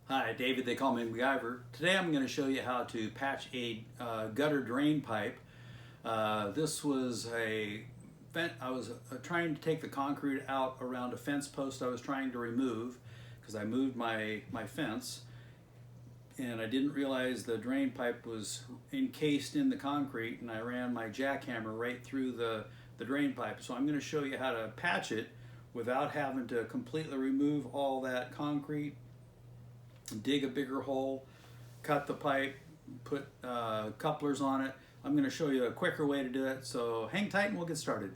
Hi, David, they call me MacGyver. Today I'm going to show you how to patch a gutter drain pipe. This was I was trying to take the concrete out around a fence post I was trying to remove because I moved my fence, and I didn't realize the drain pipe was encased in the concrete, and I ran my jackhammer right through the drain pipe. So I'm going to show you how to patch it without having to completely remove all that concrete, dig a bigger hole, cut the pipe, put couplers on it. I'm going to show you a quicker way to do it, so hang tight and we'll get started.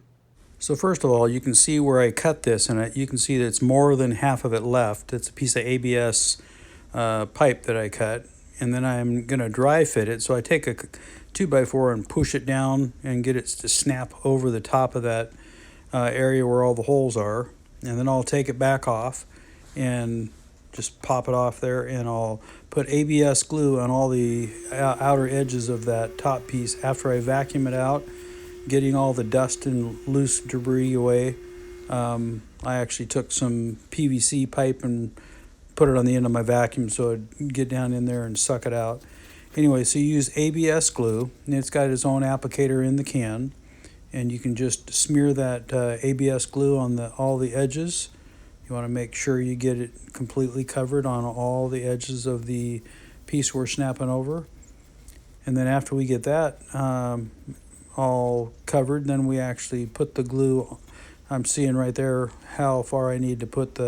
So first of all, you can see where I cut this, and you can see that it's more than half of it left. It's a piece of ABS pipe that I cut, and then I'm going to dry fit it. So I take a 2x4 and push it down and get it to snap over the top of that area where all the holes are, and then I'll take it back off and just pop it off there, and I'll put ABS glue on all the outer edges of that top piece after I vacuum it out, getting all the dust and loose debris away. I actually took some PVC pipe and put it on the end of my vacuum so it'd get down in there and suck it out. Anyway, so you use ABS glue, and it's got its own applicator in the can, and you can just smear that ABS glue on all the edges. You want to make sure you get it completely covered on all the edges of the piece we're snapping over. And then after we get that all covered, then we actually put the glue. I'm seeing right there how far I need to put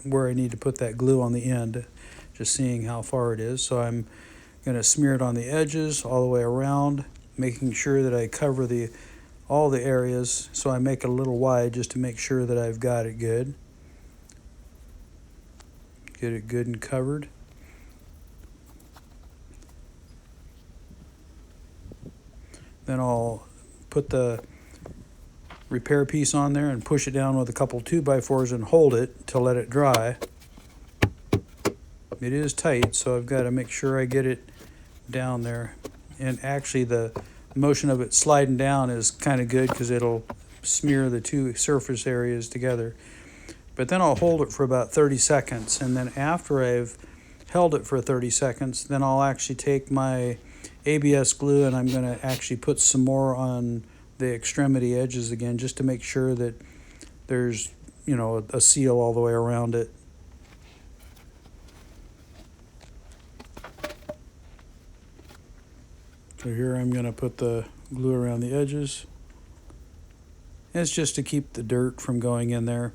where I need to put that glue on the end, just seeing how far it is. So I'm going to smear it on the edges all the way around, making sure that I cover all the areas. So I make it a little wide just to make sure that I've got it good. Get it good and covered. Then I'll put the repair piece on there and push it down with a couple 2x4s and hold it to let it dry. It is tight, so I've got to make sure I get it down there. And actually the motion of it sliding down is kind of good because it'll smear the two surface areas together. But then I'll hold it for about 30 seconds, and then after I've held it for 30 seconds, then I'll actually take my ABS glue and I'm going to actually put some more on the extremity edges again, just to make sure that there's, a seal all the way around it. So here I'm going to put the glue around the edges. And it's just to keep the dirt from going in there.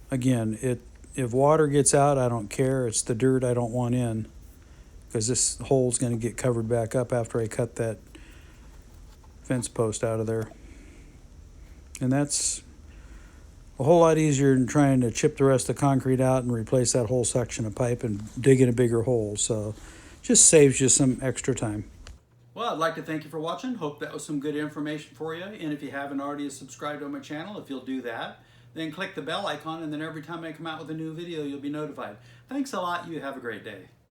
Again, if water gets out, I don't care. It's the dirt I don't want in, because this hole's going to get covered back up after I cut that fence post out of there. And that's a whole lot easier than trying to chip the rest of the concrete out and replace that whole section of pipe and dig in a bigger hole. So just saves you some extra time. Well, I'd like to thank you for watching. Hope that was some good information for you. And if you haven't already subscribed to my channel, if you'll do that, then click the bell icon, and then every time I come out with a new video, you'll be notified. Thanks a lot. You have a great day.